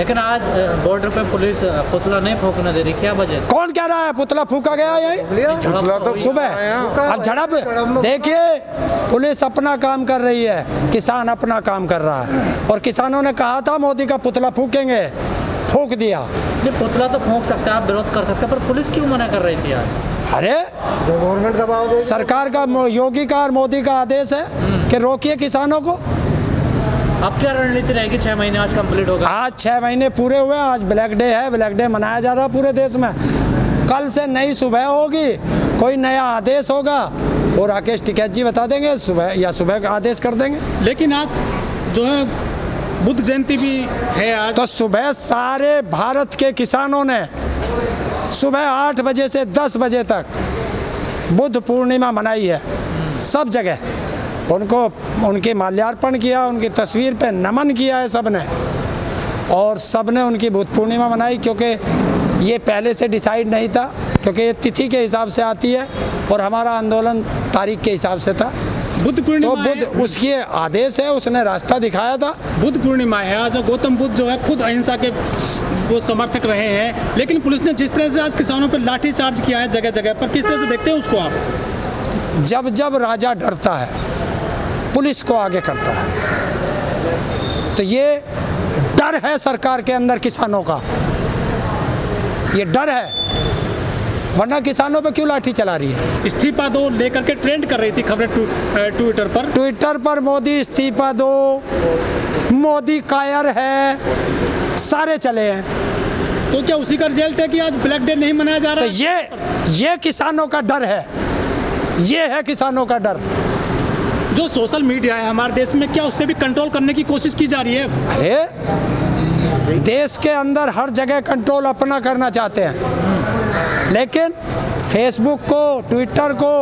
लेकिन आज बॉर्डर पे पुलिस पुतला नहीं फूकने दे रही, क्या वजह? कौन कह रहा है पुतला फूका गया यही सुबह? अब झड़प देखिए, पुलिस अपना काम कर रही है, किसान अपना काम कर रहा है। और किसानों ने कहा था मोदी का पुतला फूकेंगे, फूक दिया। नहीं, पुतला तो फूक सकते हैं, आप विरोध कर सकते हैं, पर पुलिस क्यों मना कर रही थी यार? अरे गवर्नमेंट दबाव, सरकार का, योगी का और मोदी का आदेश है कि रोकिए किसानों को। अब क्या रणनीति रहेगी? 6 महीने आज कंप्लीट होगा। आज 6 महीने पूरे हुए, आज ब्लैक डे है, ब्लैक डे मनाया जा रहा है पूरे देश में। कल से नई सुबह होगी, कोई नया आदेश होगा, और राकेश टिकैत जी बता देंगे सुबह का आदेश कर देंगे। लेकिन आज जो है बुद्ध जयंती भी है आज, तो सुबह सारे भारत के किसानों ने सुबह 8 बजे से 10 बजे तक बुद्ध पूर्णिमा मनाई है। सब जगह उनको, उनके माल्यार्पण किया, उनकी तस्वीर पे नमन किया है सबने, और सबने उनकी बुद्ध पूर्णिमा मनाई। क्योंकि ये पहले से डिसाइड नहीं था, क्योंकि ये तिथि के हिसाब से आती है और हमारा आंदोलन तारीख के हिसाब से था। बुद्ध पूर्णिमा, तो बुद्ध उसके आदेश है, उसने रास्ता दिखाया था। बुद्ध पूर्णिमा है आज। गौतम बुद्ध जो है खुद अहिंसा के वो समर्थक रहे हैं, लेकिन पुलिस ने जिस तरह से आज किसानों पर लाठी चार्ज किया है जगह जगह पर, किस तरह से देखते हैं उसको आप? जब जब राजा डरता है, पुलिस को आगे करता है। तो ये डर है सरकार के अंदर किसानों का, ये डर है, वरना किसानों पे क्यों लाठी चला रही है? इस्तीफा दो लेकर के ट्रेंड कर रही थी खबरें ट्विटर पर मोदी इस्तीफा दो, मोदी कायर है, सारे चले हैं। तो क्या उसी का रिजल्ट है कि आज ब्लैक डे नहीं मनाया जा रहा? तो ये किसानों का डर है, ये है किसानों का डर। जो सोशल मीडिया है हमारे देश में, क्या उससे भी कंट्रोल करने की कोशिश की जा रही है? अरे देश के अंदर हर जगह कंट्रोल अपना करना चाहते हैं, लेकिन फेसबुक को, ट्विटर को,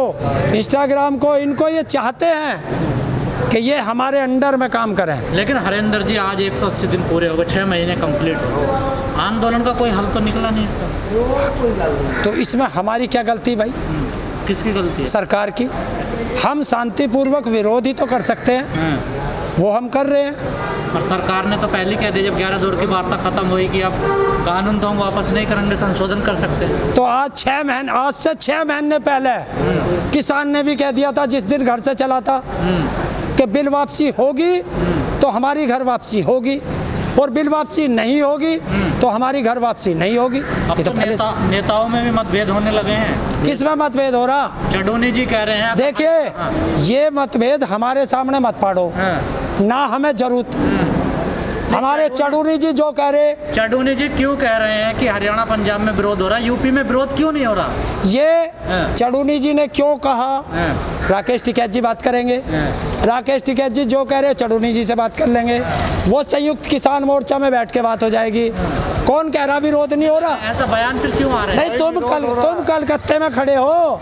इंस्टाग्राम को, इनको ये चाहते हैं कि ये हमारे अंडर में काम करें। लेकिन हरेंद्र जी, आज 180 दिन पूरे हो गए, 6 महीने कंप्लीट हो, आंदोलन का कोई हल तो निकला नहीं इसका। तो इसमें हमारी क्या गलती भाई? किसकी गलती है? सरकार की। हम शांतिपूर्वक विरोध ही तो कर सकते हैं, वो हम कर रहे हैं। पर सरकार ने तो पहले कह दिया, जब 11 दौर की वार्ता खत्म हुई, कि अब कानून तो हम वापस नहीं करेंगे, संशोधन कर सकते हैं। तो आज से 6 महीने पहले किसान ने भी कह दिया था, जिस दिन घर से चला था, कि बिल वापसी होगी तो हमारी घर वापसी होगी, और बिल वापसी नहीं होगी तो हमारी घर वापसी नहीं होगी। अब तो पहले नेताओं में भी मतभेद होने लगे हैं। किस में मतभेद हो रहा? चडूनी जी कह रहे हैं। देखिए, ये मतभेद हमारे सामने मत पाड़ो, ना हमें जरूरत। हमारे चडूनी जी जो कह रहे, चडूनी जी क्यों कह रहे हैं कि हरियाणा पंजाब में विरोध हो रहा है, यूपी में विरोध क्यों नहीं हो रहा? ये चडूनी जी ने क्यों कहा, राकेश टिकैत जी बात करेंगे। राकेश टिकैत जी जो कह रहे हैं, चडूनी जी से बात कर लेंगे, वो संयुक्त किसान मोर्चा में बैठ के बात हो जाएगी। कौन कह रहा विरोध नहीं हो रहा? ऐसा बयान फिर क्यों आ रहा है? नहीं, तुम कलकत्ते में खड़े हो,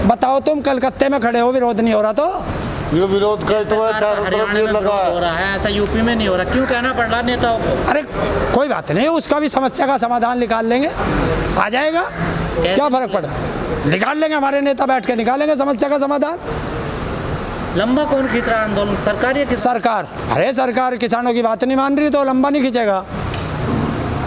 बताओ, तुम कलकत्ते में खड़े हो, विरोध नहीं हो रहा? तो ये विरोध का तो हरियाणा में लगा हो रहा है, ऐसा यूपी में नहीं हो रहा, क्यों कहना पड़ रहा नेताओं को? अरे कोई बात नहीं, उसका भी समस्या का समाधान निकाल लेंगे, आ जाएगा, क्या फर्क पड़ा, निकाल लेंगे, हमारे नेता बैठ के निकालेंगे समस्या का समाधान। लंबा कौन खींच रहा है आंदोलन, सरकार या किसान? सरकार। अरे सरकार किसानों की बात नहीं मान रही तो लंबा नहीं खींचेगा।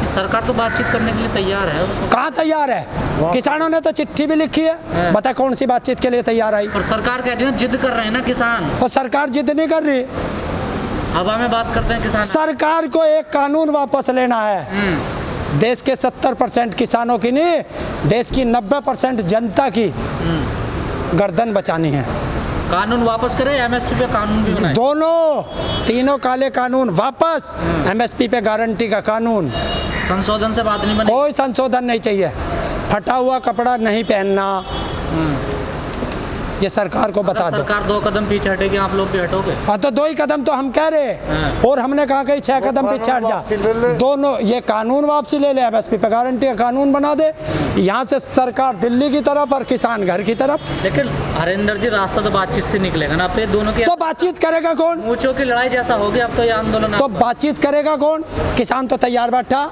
सरकार तो बातचीत करने के लिए तैयार है। कहाँ तैयार है? किसानों ने तो चिट्ठी भी लिखी है, बता कौन सी बातचीत के लिए तैयार आई? और सरकार कह रही है, जिद कर रहे हैं ना किसान। और सरकार जिद नहीं कर रही, हवा में बात करते हैं किसान। सरकार को एक कानून वापस लेना है। देश के 70% किसानों की नहीं, देश की 90% जनता की गर्दन बचानी है। कानून वापस करें, एमएसपी पे कानून भी बनाए। दोनों, तीनों काले कानून वापस, एमएसपी पे गारंटी का कानून। संशोधन से बात नहीं बनी। कोई संशोधन नहीं चाहिए, फटा हुआ कपड़ा नहीं पहनना, ये सरकार को बता दो। सरकार 2 कदम पीछे हटेगी, आप लोग भी हटोगे? हाँ, तो 2 ही कदम तो हम कह रहे हैं, और हमने कहा कि 6 कदम पीछे हट जा। दोनों, ये कानून वापसी ले ले, एमएसपी पे गारंटी का कानून बना दे, यहाँ से सरकार दिल्ली की तरफ और किसान घर की तरफ। लेकिन हरेंद्र जी, रास्ता तो बातचीत से निकलेगा ना, अब तो ये दोनों की, तो बातचीत करेगा कौन? ऊंचों की लड़ाई जैसा हो गया अब तो ये आंदोलन। तो बातचीत करेगा कौन? किसान तो तैयार बैठा,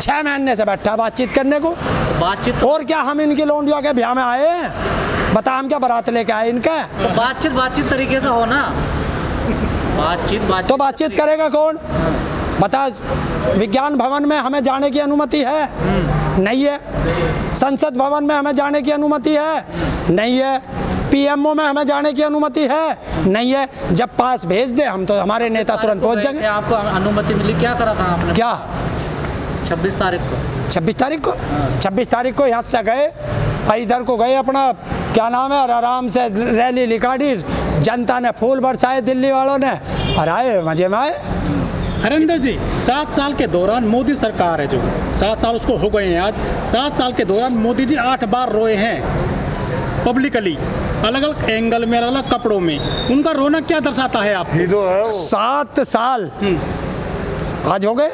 6 महीने से बैठा बातचीत करने को। बातचीत और क्या हम इनकी लौंडियों के ब्याह में आए हैं? बता, हम क्या बारात लेके आए इनका? तो बातचीत तरीके से हो ना, बातचीत तो बातचीत करेगा कौन? बता, विज्ञान भवन में हमें जाने की अनुमति है? नहीं है। संसद भवन में हमें जाने की अनुमति है? नहीं है। पीएमओ में हमें जाने की अनुमति है? नहीं है। जब पास भेज दे हम तो हमारे नेता तुरंत पहुंच जाएंगे। आपको अनुमति मिली, क्या करा था आपने? क्या 26 तारीख को? 26 तारीख को? 26 तारीख को यहाँ से गए, इधर को गए, अपना क्या नाम है, और आराम से रैली निकाली, जनता ने फूल बरसाए, दिल्ली वालों ने, और आए, मजे में आए। हरेंद्र जी, 7 साल के दौरान मोदी सरकार है जो 7 साल उसको हो गए हैं आज, 7 साल के दौरान मोदी जी 8 बार रोए हैं पब्लिकली, अलग अलग एंगल में, अलग अलग कपड़ों में। उनका रोना क्या दर्शाता है आपको? 7 साल आज हो गए,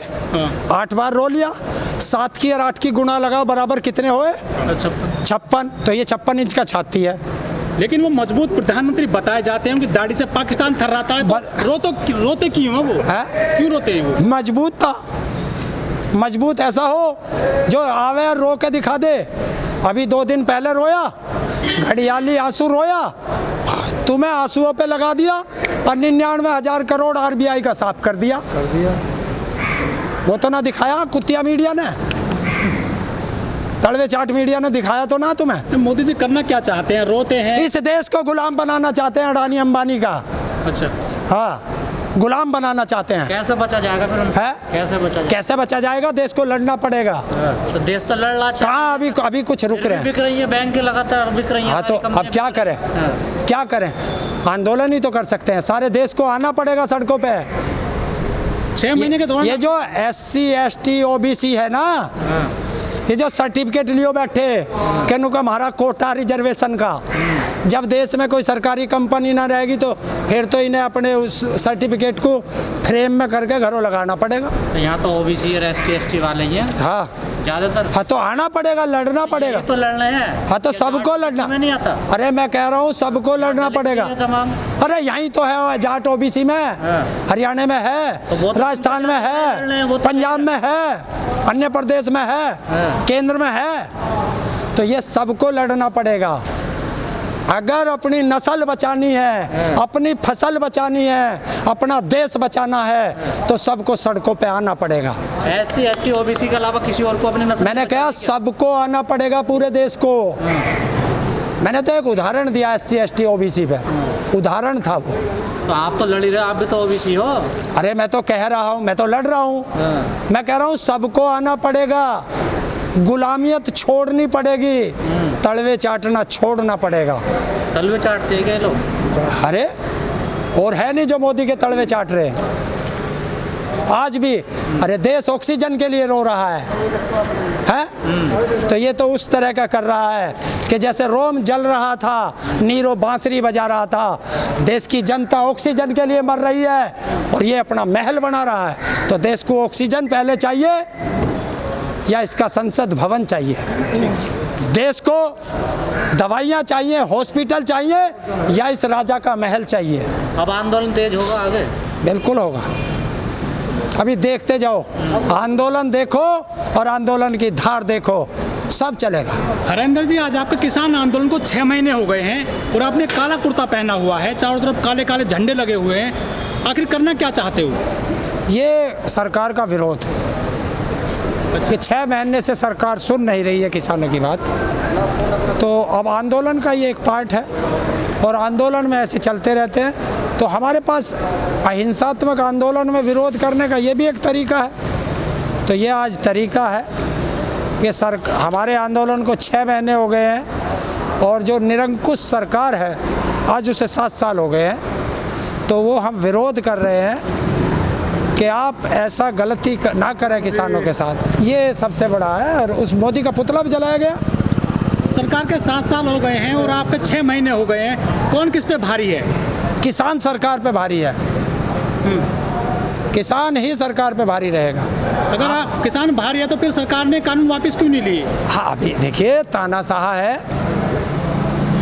8 बार रो लिया। 7 की और 8 की गुणा लगाओ, बराबर कितने हुए? 56। तो ये 56 इंच का छाती है। लेकिन वो मजबूत प्रधानमंत्री बताए जाते हैं, उनकी दाढ़ी से पाकिस्तान थर्राता है, तो रोते क्यों हैं वो? क्यों रोते हैं वो? मजबूत था। मजबूत ऐसा हो जो आवे और रो के दिखा दे। अभी 2 दिन पहले रोया, घड़ियाली आंसू रोया, तुम्हें आंसुओं पे लगा दिया, और 99,000 करोड़ आरबीआई का साफ कर दिया। वो तो ना दिखाया कुतिया मीडिया ने, तड़वे चाट मीडिया ने दिखाया तो ना तुम्हें। मोदी जी करना क्या चाहते हैं? रोते हैं? इस देश को गुलाम बनाना चाहते हैं, अडानी अंबानी का। अच्छा, हाँ, गुलाम बनाना चाहते हैं। कैसे बचा जाएगा फिर? है? कैसे बचा जाएगा? देश को लड़ना पड़ेगा। तो देश तो लड़ रहा है। कहाँ अभी कुछ रुक रहे हैं? बिक रही है, बैंक लगातार बिक रही है। हाँ, तो अब क्या करें? क्या करें? आंदोलन ही तो कर सकते हैं। सारे देश को आना पड़ेगा सड़कों पे। 6 महीने के दौरान ये जो SC ST OBC है ना, ये जो सर्टिफिकेट लियो बैठे कहने को हमारा कोटा रिजर्वेशन का, जब देश में कोई सरकारी कंपनी ना रहेगी तो फिर तो इन्हें अपने उस सर्टिफिकेट को फ्रेम में करके घरों लगाना पड़ेगा। तो यहाँ तो OBC और ST ST वाले ही हैं हाँ ज्यादातर। हाँ, तो आना पड़ेगा, लड़ना पड़ेगा। तो लड़ना है। हाँ, तो सबको लड़ना। नहीं आता। अरे मैं कह रहा हूँ सबको लड़ना पड़ेगा। तमाम। अरे यहीं तो है जाट OBC में, हरियाणा में है, राजस्थान में है, पंजाब में है, अन्य प्रदेश में है, केंद्र में है। तो ये सबको लड़ना पड़ेगा। अगर अपनी नस्ल बचानी है, अपनी फसल बचानी है, अपना देश बचाना है, तो सबको सड़कों पे आना पड़ेगा। SC ST OBC के अलावा किसी और को अपनी नस्ल? मैंने कहा सबको आना पड़ेगा, पूरे देश को। मैंने तो एक उदाहरण दिया SC ST OBC पे, उदाहरण था वो। तो आप तो लड़ ही रहे, आप भी तो OBC हो। अरे मैं तो कह रहा हूँ, मैं तो लड़ रहा हूँ। मैं कह रहा हूँ सबको आना पड़ेगा, गुलामियत छोड़नी पड़ेगी, तलवे चाटना छोड़ना पड़ेगा। तलवे चाटते हैं क्या लोग? अरे और है नहीं जो मोदी के तलवे चाट रहे हैं आज भी। अरे देश ऑक्सीजन के लिए रो रहा है? तो ये तो उस तरह का कर रहा है कि जैसे रोम जल रहा था, नीरो बांसुरी बजा रहा था। देश की जनता ऑक्सीजन के लिए मर रही है और ये अपना महल बना रहा है। तो देश को ऑक्सीजन पहले चाहिए या इसका संसद भवन चाहिए? देश को दवाइयाँ चाहिए, हॉस्पिटल चाहिए, या इस राजा का महल चाहिए? अब आंदोलन तेज होगा आगे? बिल्कुल होगा। अभी देखते जाओ, आंदोलन देखो और आंदोलन की धार देखो, सब चलेगा। हरेंद्र जी, आज आपके किसान आंदोलन को 6 महीने हो गए हैं और आपने काला कुर्ता पहना हुआ है, चारों तरफ काले काले झंडे लगे हुए हैं। आखिर करना क्या चाहते हो? ये सरकार का विरोध कि 6 महीने से सरकार सुन नहीं रही है किसानों की बात। तो अब आंदोलन का ये एक पार्ट है और आंदोलन में ऐसे चलते रहते हैं। तो हमारे पास अहिंसात्मक आंदोलन में विरोध करने का ये भी एक तरीका है। तो ये आज तरीका है कि हमारे आंदोलन को 6 महीने हो गए हैं और जो निरंकुश सरकार है आज उसे 7 साल हो गए हैं। तो वो हम विरोध कर रहे हैं कि आप ऐसा गलती ना करें किसानों के साथ। ये सबसे बड़ा है। और उस मोदी का पुतला भी जलाया गया। सरकार के 7 साल हो गए हैं और आपके 6 महीने हो गए हैं। कौन किस पे भारी है? किसान सरकार पे भारी है। किसान ही सरकार पे भारी रहेगा। अगर आप किसान भारी है तो फिर सरकार ने कानून वापस क्यों नहीं लिए? हाँ, अभी देखिए तानाशाह है,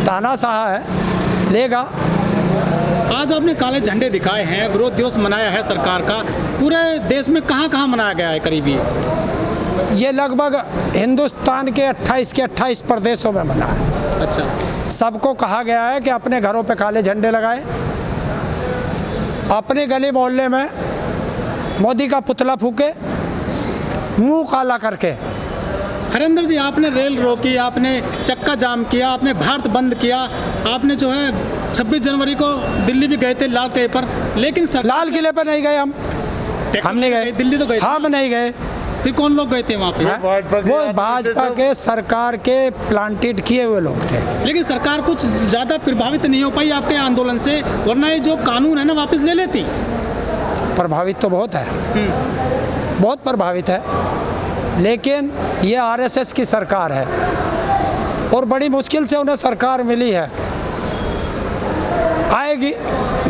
तानाशाह है, लेगा। आज आपने काले झंडे दिखाए हैं, विरोध दिवस मनाया है सरकार का। पूरे देश में कहाँ कहाँ मनाया गया है करीबी? ये लगभग हिंदुस्तान के 28 प्रदेशों में मना है। अच्छा। सबको कहा गया है कि अपने घरों पे काले झंडे लगाएं, अपने गली मोहल्ले में मोदी का पुतला फूके, मुंह काला करके। हरेंद्र जी, आपने रेल रोकी, आपने चक्का जाम किया, आपने भारत बंद किया, आपने जो है 26 जनवरी को दिल्ली भी गए थे लाल किले पर, लेकिन लाल किले पर नहीं गए हम नहीं गए। दिल्ली तो गए, हम नहीं गए। फिर कौन लोग गए थे वहाँ पे? वो भाजपा के सरकार के प्लांटेड किए हुए लोग थे। लेकिन सरकार कुछ ज़्यादा प्रभावित नहीं हो पाई आपके आंदोलन से, वरना ये जो कानून है ना वापस ले लेती। प्रभावित तो बहुत है, बहुत प्रभावित है, लेकिन ये आरएसएस की सरकार है और बड़ी मुश्किल से उन्हें सरकार मिली है, आएगी।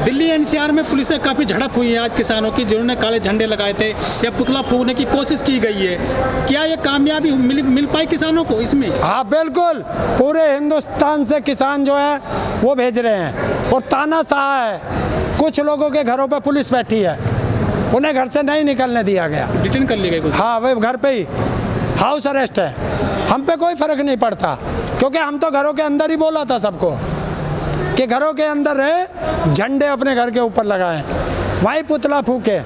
दिल्ली एनसीआर में पुलिस से काफ़ी झड़प हुई है आज किसानों की, जिन्होंने काले झंडे लगाए थे या पुतला फूकने की कोशिश की गई है। क्या ये कामयाबी मिल पाई किसानों को इसमें? हाँ बिल्कुल, पूरे हिंदुस्तान से किसान जो है वो भेज रहे हैं और तानाशाह है। कुछ लोगों के घरों पर पुलिस बैठी है, उन्हें घर से नहीं निकलने दिया गया, डिटेन कर लिए गए कुछ। हाँ, वे घर पे ही हाउस अरेस्ट है। हम पे कोई फर्क नहीं पड़ता, क्योंकि हम तो घरों के अंदर ही बोला था सबको कि घरों के अंदर है, झंडे अपने घर के ऊपर लगाएं, वहीं पुतला फूके।